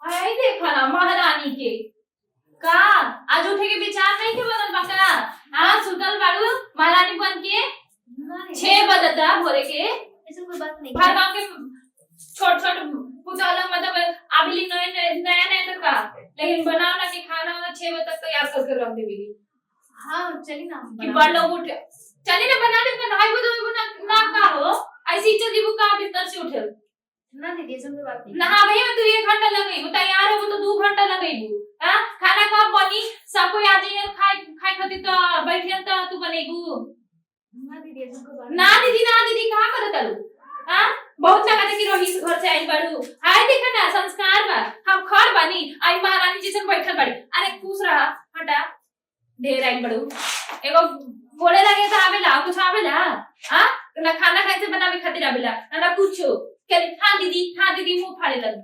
आई देखा ना महारानी के का आज उठे के विचार नहीं के बनल बा का। हां सुतल बाड़ू महारानी बन के 6 बजता भोरे के। ऐसा कोई बात नहीं। हर गांव के छोट छोट पुतला मतलब अभी नया नया तक का, लेकिन बनाओ ना कि खाना वाला 6 बजे तक तैयार करके रख देबी। हां चली ना कि बड़ लोग उठे चली ना बना दे ना। हाई वो ना का हो ऐसी चली वो का बिस्तर से उठे ना दीदी ऐसा कोई बात नहीं। नहा वही में तू 1 घंटा लगई वो तैयार हो तो 2 घंटा लगई। हां खाना कब बनी सब कोई आ जाइए खाए खाए खातिर तो बैठियन तो तू बनेबू ना दीदी ऐसा कोई बात ना दीदी कहां करत आलू। हां बहुत लगा था कि रोहित घर से आई बड़ू। हाय देखा ना संस्कार बा हम खड़ बनी आई महारानी जैसे बैठल बड़ी। अरे खुश रहा हटा ढेर आई बड़ू एगो बोले लगे तो आवेला कुछ आवेला। हां ना खाना खाए से बनावे खातिर आवेला ना कुछ कल। हां दीदी मुंह फाड़े लग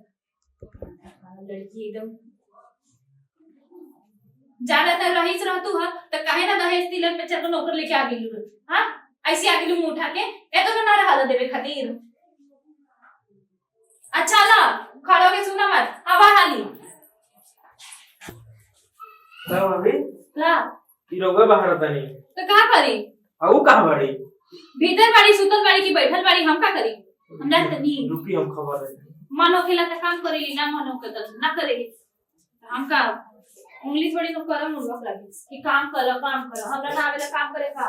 लड़की एकदम ज्यादातर रहीस रहतू है तो काहे ना दहेज तिलक में चल नौकर लेके आ गेलू। हां ऐसे आ गेलू मुंह उठा के ए तो ना रहा देवे खातिर। अच्छा ला खड़ो के सुना मत हवा हाली तो अभी ला ई रोगा बाहर तनी तो का करी। आऊ कहां बड़ी भीतर बाड़ी सुतल बाड़ी की बैठल बाड़ी हम का करी। हमरा तनी रुकी हम खबर है मनो खेला का काम करेली ना मनो के तो ना करेली हम का उंगली थोड़ी नो करम लोग लगे कि काम करो हमरा ना आवेला काम करे का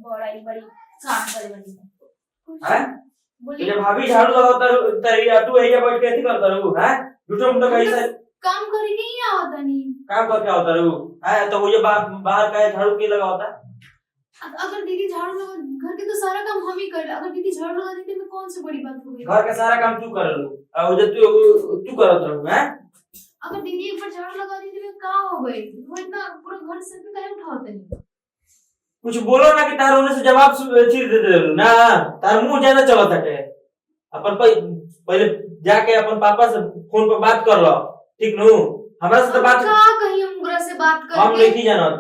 बड़ी काम करे बनी हैं। बोली ये भाभी झाड़ू लगाता तरी तू एजा बैठ के ऐसे करता रहू हैं। झूठा मुंडा कैसे काम करे के ही आवता नहीं। काम करके आवता रहू हैं। तो वो ये बाहर का झाड़ू के लगावता। अगर दीदी झाड़ू लगा घर के तो सारा काम हम ही कर। अगर दीदी झाड़ू लगा देती मैं कौन सी बड़ी बात हो गई। घर का सारा काम तू कर लू और जब तू करत रहू हैं। अगर दीदी एक बार झाड़ू लगा देती मैं का हो गई। वो इतना पूरा घर सर पे काहे उठाते नहीं। कुछ बोलो ना कि तार होने से जवाब चीर दे दे ना। तार मुंह ज्यादा चलत हटे। अपन पहले जाके अपन पापा से फोन पर बात कर लो ठीक नु। हमरा से तो बात का कहीं हम उनकरा से बात करके हम नहीं जानत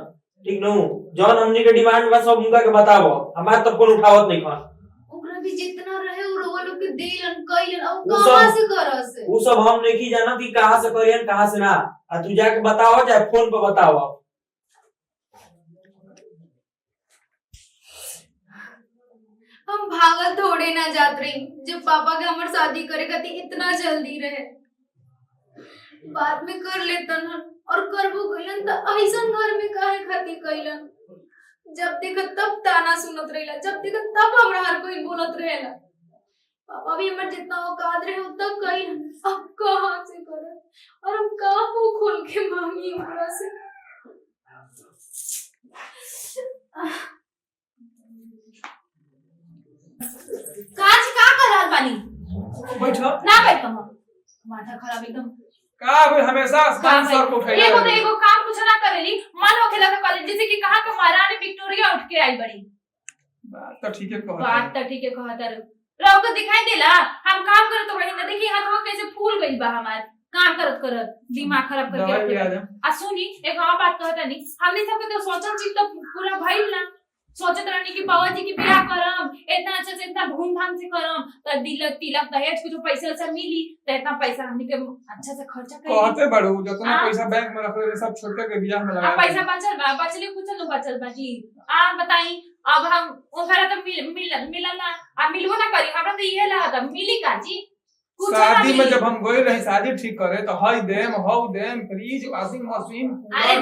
ठीक नु। जौन हमनी के डिमांड बा सब उनका के बतावो। हमार तो फोन उठावत नहीं खान। ओकरा भी जितना रहे वो रोवा लोग के देलन कइलन और वो कहां सब- से करस। वो सब हम नहीं जानत कि कहां से करियन कहां से ना। आ तू जाके बताओ चाहे फोन पर बताओ। हम भागल थोड़े ना जात रही जब पापा के हमर शादी करे खातिर इतना जल्दी रहे। बाद में कर लेतन हन और करबो कइलन त ऐसन घर में काहे खातिर कइलन। जब देखत तब ताना सुनत रहिला जब देखत तब हमरा हर कोई बोलत रहेला। पापा भी हमर जितना औकात रहे उतना कइलन। अब कहां से करे और हम कहां मुंह खोल के मांगी ओकरा से। काज का करल बानी बैठो ना बैठो माथा खराब एकदम का कोई हमेशा आसमान सर को उठाइला एगो काम कुछ ना करेली मन होखेला तो करे जैसे कि कहा के महारानी विक्टोरिया उठ के आई बड़ी। बात तो ठीक है बात तो ठीक है कहता रहो को दिखाई देला हम काम करत तो वही ना देखी हाथवा कैसे फूल गई बा हमार काम करत दिमाग खराब दवाई करके पिला दे। आ सुनी एक और बात कहता नहीं हमने सबके तो सोचल चीज तो पूरा भइल ना। सोचत रहनी कि बाबा जी की ब्याह करम इतना अच्छा से इतना धूमधाम से करम तो तिलक दहेज कुछ पैसा से मिली तो इतना पैसा हमनी के अच्छा से खर्चा कर कहते बड़ू जितना हाँ। पैसा बैंक में रखले सब छोटे के बियाह में लगा पैसा बचले कुछ न बचल बा जी। आ बताई अब हम ओकरा तो मिलल ना आ मिलबो ना करी हमरा तो इहे लागत मिली का जी कुछ ना शादी में मिली। जब हम गए रहे शादी ठीक करे तो हई देम हौ देम फ्रिज वॉशिंग मशीन अरे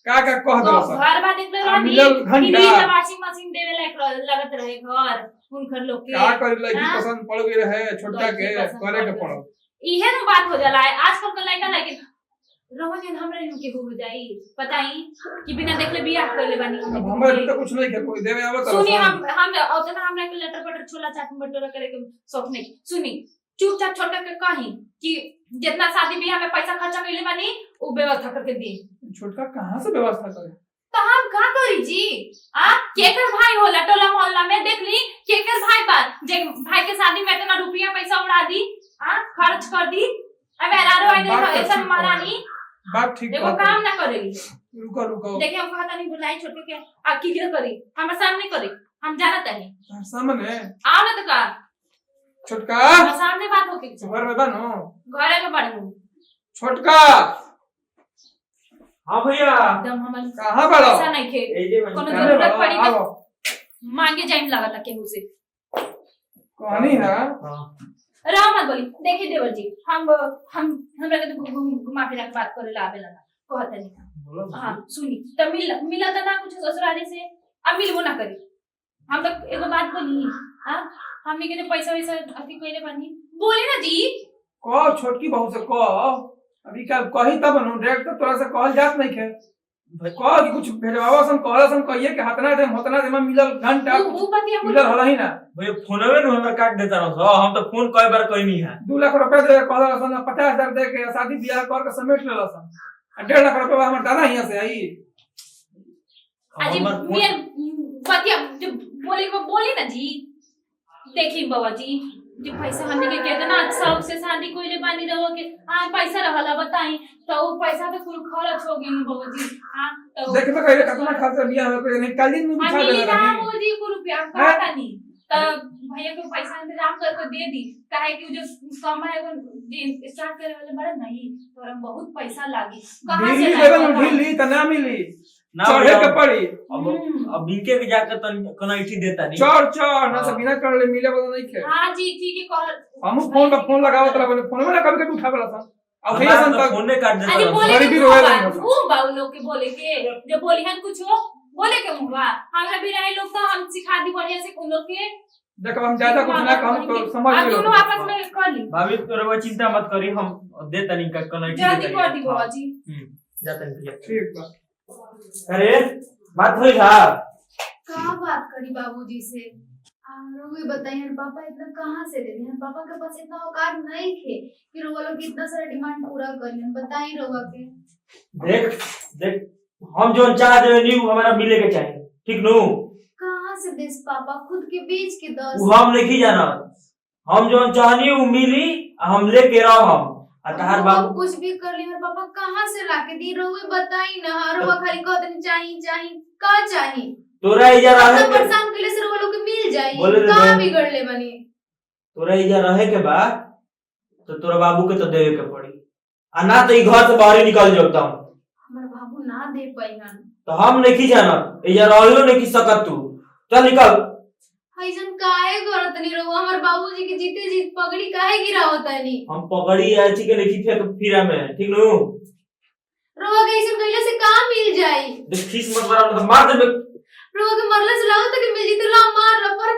का कह दो सब घर बा निकले रहनी मिलल घंटा। फ्रिज वॉशिंग मशीन देवे लायक लगत रहे घर उनकर लोग के का कर लगी हाँ? पसंद पड़ गई रहे छोटा के लड़की पसंद करे के पड़ पड़ो। इहे न बात हो जाला है आजकल के लड़का लेकिन रोहन हमरा इनके हो जाई बताई कि बिना देखले बियाह कर ले बानी अब हमारे तो कुछ नहीं के कोई देवे आवत सुनी हम उतना हमरा के लटर पटर छोला चाट बटोरा करे के शौक नहीं। सुनी चुपचाप छोटा के कहीं कि जितना शादी ब्याह में पैसा खर्चा कइले बानी वो व्यवस्था करके दी। छोटका कहां से व्यवस्था करे तो हम का करी जी आ केकर भाई होला टोला मोहल्ला में देख ली केकर भाई पर जे भाई के शादी में इतना रुपया पैसा उड़ा दी आ खर्च कर दी अब एरारो आई बात तो ऐसा ठीक महारानी बात ठीक देखो काम ना करेगी। रुको देखिए हम कहता नहीं बुलाई छोटे के आ क्लियर करी हमारे सामने करी हम जानत नहीं सामने आओ ना तो का छोटका और सामने बात होके के घर में बनो घरे में पड़ू छोटका हाँ भैया एकदम हमन कहाँ बड़ो पैसा नहीं खे ए जे कोनो मन जरूरत पड़ी तो आओ मांगे जाइम लागता केहू से कहानी है हाँ राम मत बोली देखिए देवर जी हम हमरा के तो घुमा फिरा के बात करे ला आवेला ना कहत नहीं बोलो हां सुनी त मिला त ना कुछ ससुराली से अब मिलबो ना करी हम तो एगो बात बोली हां हमनी के पैसा वैसा अथी कइले बानी बोले ना जी कह छोटकी बहू से कह अभी क्या कही तब नु डायरेक्ट तो तोरा से कहल जात नहीं के कह कि कुछ भेजवावा सन कहला सन कहिए कि हतना दे में मिलल घंटा वो बात हम मिलल होला ही ना भैया फोनवे नु हमरा काट देता रहो हम तो फोन कई बार कई नहीं है 2 लाख रुपया दे कहला सन 50,000 दे के शादी ब्याह कर के समेट लेला सन 1.5 लाख रुपया हमर दादा हिया से आई अजी हमर फोन- मेर बतिया जो बोली ना जी देखी बाबा जी जो पैसा हमने के कितना शौक से शादी कोइले बानी रहो के पैसा रहला बताई तो वो पैसा तो कुल खर्च हो गई बाबा जी हां तो देख तो कहे कितना खर्चा बियाह में कोई नहीं कालीन में बिछा हमनी देला ना रही बाबा जी को रुपया का नहीं तब भैया को पैसा इंतजाम करके दे दी काहे कि जो कमाए वो स्टार्ट करे वाले बड़ा नहीं तो हम बहुत पैसा लागी कहां से ढीली लेवल में ढीली त ना मिली ना चढ़े भैया, के पड़ी अब इनके के जाकर तन कनेक्ट देता नहीं चढ़ ना से बिना कर ले मिले वाला नहीं के हां जी ठीक है कह हम फोन पे फोन लगावत रहा फोन में ना कभी कभी उठावेला सन अब भैया सन तक फोन ने काट देता अरे रहो बोले गरीबी के रोए मुंह लगी बा बाऊ लोग के बोले के जो बोली हन कुछ हो बोले के मुंह बा हमरा भी रहे लोग तो हम सिखा दी बढ़िया से उन लोग के देखो हम ज्यादा कुछ ना हम तो समझ आप लो दोनों आपस में कर ली भाभी तोरे चिंता मत करी हम देता नहीं का कनेक्ट जल्दी कर दी बाबा जी जाता नहीं भैया ठीक बा अरे बात होई था कहाँ बात करी बाबूजी से रोगे बताइए पापा इतना कहाँ से दे दिए पापा के पास इतना औकात नहीं थे कि रोगा लोग इतना सारा डिमांड पूरा करिए बताइए रोगा के देख देख हम जो चाह दे न्यू हमारा मिले के चाहिए ठीक नु कहाँ से देश पापा खुद के बीच के 10 वो हम नहीं जाना हम जो चाहनी वो मिली हम लेके रहो हम अतहार बाबू कुछ भी कर ली मेरे पापा कहाँ से लाके दी रोगे बताई ना रोगा खाली कहते नहीं चाहिए का चाहिए तोरा इजा रहे के परेशान के लिए से रोगा लोग के मिल जाई बोले दे कहाँ दो। बिगड़ ले बनी तोरा इजा रहे के बाद तो तोरा बाबू के तो देवे के पड़ी आ ना तो ई घर से बाहर ही निकल जाता हूं हमारे बाबू ना दे पाईहन तो हम नहीं जाना इजा रहियो नहीं सकत तू चल निकल हईजन काहे करत नहीं रोगा हमारे बाबूजी के जीते जीत पगड़ी काहे गिरावत नहीं हम पकड़ी ऐसी के नहीं फेंक फिरा में ठीक नु रोगा के ऐसे कइले से काम मिल जाई देख खीस मत मार तो मार दे रोगा के मरले से लागत कि मैं जीते ला मार पर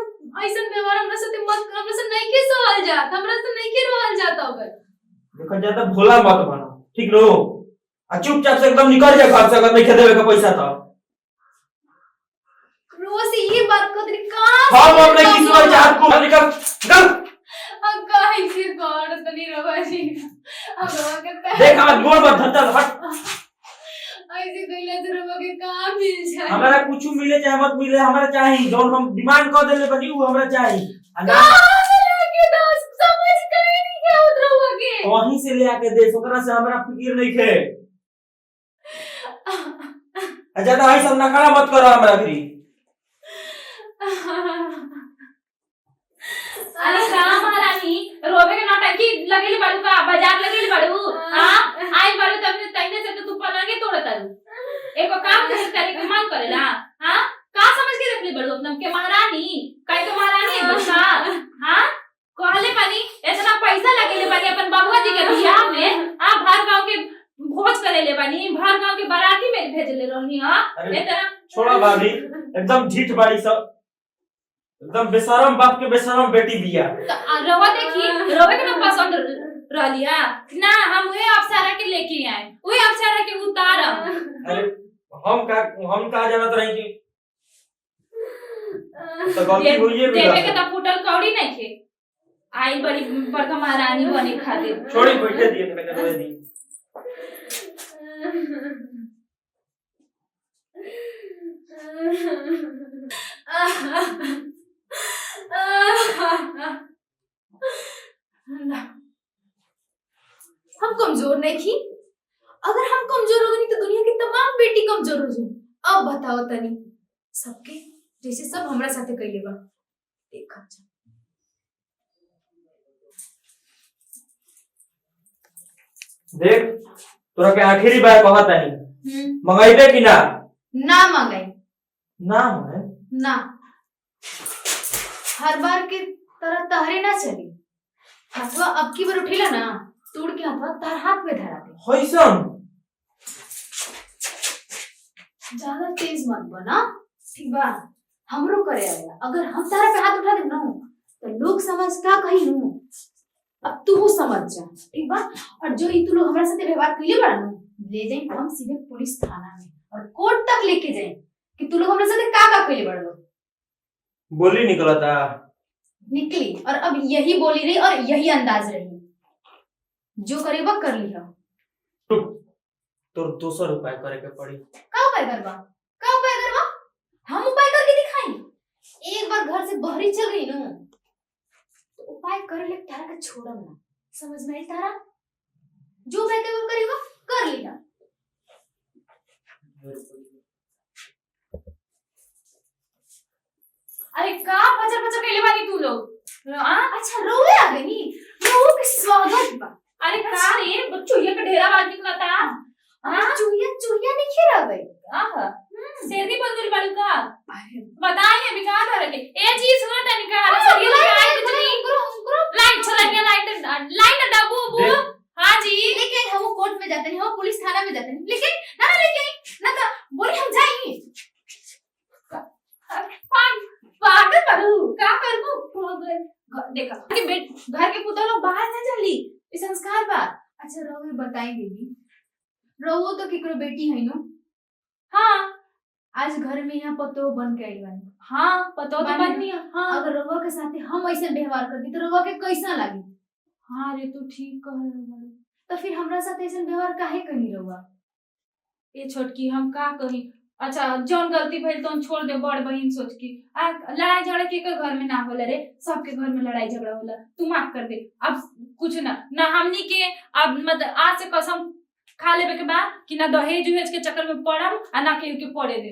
ऐसन व्यवहार हमरा साथे मत हमरा से नहीं के सहल जात हमरा से नहीं के रहल जात होगा देखा जाता भोला मत बना ठीक नु आ चुपचाप से एकदम निकल जा घर से अगर नहीं देवे का पैसा तो रोगा से ये बात को तेरी कहां हम अपने किस्मत चाहत को निकल निकल अब काहे से कर तनी रोगा जी अब रोगा के देख आज गोड़ पर धंधा हट ऐसे कइले से रोगा के काम मिल जाए हमारा कुछ मिले चाहे मत मिले हमारा चाहिए जौन हम डिमांड कर देले बनी वो हमरा चाहिए आ ना कहां से लेके दोस्त समझ कहीं नहीं क्या उतरवा के वहीं से ले आके दे ओकरा से हमरा फिकिर नहीं खे ज्यादा है सब नकारा मत करो हमरा भी अरे राम महारानी रोबे के नौटंकी लगेली बाड़ू का बाजार लगेली बाड़ू हां आई बाड़ू तब तइने से तो तू पलंगे तोड़त तारू एको काम करे के मन करेला हां का समझ के रखले बाड़ू अपना के महारानी काहे के महारानी है बच्चा हां कहले पानी इतना पैसा लगेले पानी अपन बाबूआ जी के बियाह में हां भर गांव के भोज करेले बानी भर गांव के बाराती में भेजले रहनी हां इतना छोड़ा भाभी एकदम झीठ बाड़ी सब एकदम बेशरम बाप के बेशरम बेटी बिया रवा देखी रवा के ना पसंद रहलिया ना हम वही अप्सरा के लेके आए वही अप्सरा के उतारम अरे हम का जानत रही कि तो गलती हुई है देवे के तो फुटल कौड़ी नहीं थे आई बड़ी बड़का महारानी बने खातिर छोड़ी बैठे दिए थे करवे दी हम कमजोर नहीं थी अगर हम कमजोर हो गए तो दुनिया की तमाम बेटी कमजोर हो जाए अब बताओ तनी सबके जैसे सब हमरा साथे कइले बा देखा देख तोरा के आखिरी बार कहत नहीं मंगाइबे कि ना ना मंगाई ना है ना। हर बार के तरह तहरे ना चली। हथवा अब की बार उठेला ना तोड़ के हथवा तार हाथ में धरा दे। होइसन ज्यादा तेज मत बना, ठीक बा? हमरो करे आवेला। अगर हम तारा पे हाथ उठा दे ना तो लोग समझ का कही नु। अब तू समझ जा, ठीक बा? और जो ही तू लोग हमारे साथ व्यवहार कइले बड़ा नु, ले जाई हम सीधे पुलिस थाना में और कोर्ट तक लेके जाए कि तू लोग हमारे साथ का कइले बड़ा लोग। बोली निकलता निकली और अब यही बोली रही और यही अंदाज रही। जो करेगा कर लिया। तोर 200 रुपया करे के पड़ी। का उपाय करवा? का उपाय करवा? हम उपाय करके दिखाई। एक बार घर से बाहरी चल गई नु तो उपाय कर ले तारा का छोड़म ना। समझ में आई तारा? जो उपाय करेगा कर लिया। अरे का फजर फजर कइले बानी तू लोग? अच्छा रोवे आ गई नी। रोहू के स्वागत बा। अरे का रे बच्चों ये के ढेरा बात निकलता। चुहिया चुहिया नहीं खेरा गई। आहा सेदी बंदुल बालू का बताइए अभी कहां धर के ए चीज सुना तनी का अरे सही लगाए कुछ नहीं लाइट चला गया लाइट डाबू बू। हां जी लेकिन हम कोर्ट में जाते नहीं, हम पुलिस थाना में जाते नहीं। लेकिन ना लेकिन ना तो बोले हम जाएंगे। पागल बाबू का करबू देखा कि घर के पुतलो लोग बाहर ना चली ई संस्कार बा। अच्छा रोवे बताई दीदी, रोवो तो केकरो बेटी है नो। हां आज घर में यहाँ पतो बन के आई बानी। हां पतो तो बननी है। हां अगर रवा के साथे हम ऐसे व्यवहार करती तो रवा के कैसा लागी? हां रे तू ठीक कह रहे बाबू। तो फिर हमरा साथ ऐसे व्यवहार काहे कनी रवा? ए छोटकी हम का कही। अच्छा जौन गलती भइल तो छोड़ दे बड़ बहन सोच के। लड़ाई झगड़ा के घर में ना होला रे, सबके घर में लड़ाई झगड़ा होला। तू माफ कर दे। अब कुछ ना हमनी के अब मतलब आज से कसम खा लेबे के बाद कि ना दहेज उहेज के चक्कर में पड़म आ ना केहू के पड़े दे।